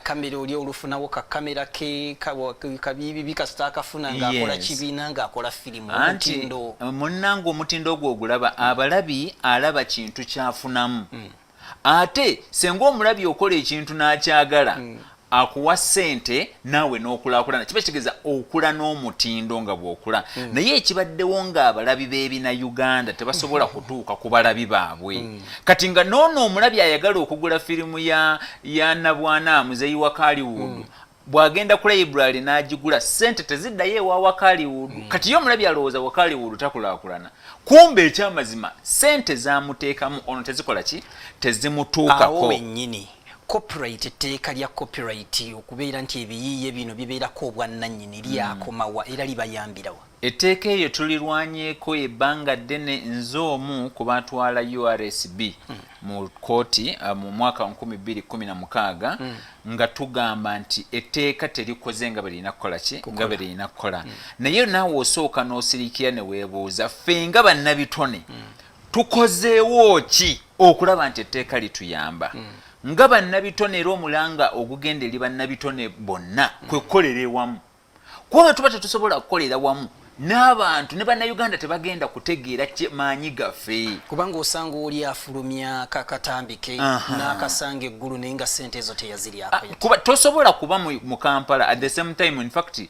kamera oli olufunawo ka kamera ke kabibi bikasita akafuna ng'akola kibiina ng'akola firimu omutindo munnange omutindo ogwo ogulaba abalabi alaba kintu kyafunamu ate senga omulabi okola ekintu n'akyagala akuwa ssente naawe n'okulaakulana kiba kitegeeza okula n'omutindo nga bw'okula naye ekibaddewo ng'abalabi b'ebina Uganda tebasobola kutuuka ku balabi baabwe kati nga noono omulabi ayagala okugula firimu ya Nabwana Muzeeyi wa Hollywood bwagenda ku library n'agigula ssente teziddayo ewa wa Hollywood kati ye omulabi alowooza wa Hollywood takulaakulana kumbe ekyamazima ssente zaamuteekamu ono tezikola ki tezimutuukako awo wennyini copyright etteeka lya copyright okubeera nti ebiyiiye bino bibeerako obwannannyini lyakomawa era libayambirawa etteeka eyo tulirwanyeeko ebbanga ddene nze omu ku batwala URSB mu kooti mu mwaka 2016 nga tugamba nti etteeka terikoze nga balina kukola ki nga balina kukola naye naawe osooka n'osirikira ne weebuuza ffe nga bannabitone tukozeewo ki okulaba nti etteeka lituyamba nga bannabitone era omulanga ogugenda eri bannabitone bonna kwe kukolera ewamu kuba tuba tetusobola kukolera wamu n'abantu ne bannayuganda tebagenda kutegeera maanyi gaffe kubanga osanga oli afulumya kakatambike n'akasanga eggulu naye nga ssente ezo teyaziryako kuba tosobola kuba mu Kampala at the same time in fact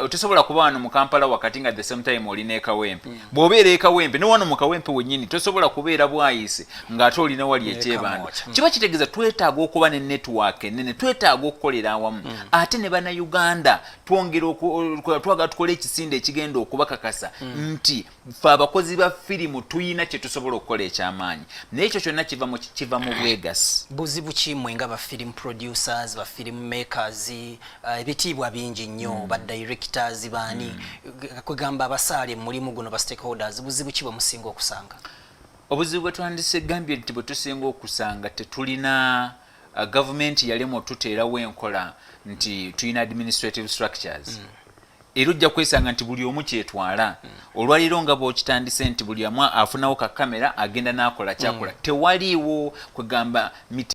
tosobola kuba wano mu Kampala wakati nga at the same time olina ekawempe bw'obeera ekawempe ne wano mu kawempe wennyini tosobola kubeera bwayise ng'ate olina wali ekyebando kiba kitegeeza twetaaga okuba ne network ennene twetaaga okukolera awamu ate ne bannayuganda twagala tukole ekisinde ekigenda okubakakasa nti ffe abakozi ba firimu tuyina kye tusobola okukola ekyamaanyi naye ekyo kyonna kiva mu bwegasi buzibu kimwe nga ba film producers ba film makers ebitiibwa bingi nnyo ba directors baani kwegamba abasaale mulimu guno ba stakeholders buzibu ki bwe musinga okusanga obuzibu bwe twandise gambye nti bwe tusinga okusanga tetulina gavumenti yalema otuteerawo enkola nti tulina administrative structures era ojja kwesanga nti buli omu kyetwala olwaliro nga bw'okitandise nti buli omu afunawo ka kamera agenda n'akola kyakola tewaliiwo kwegamba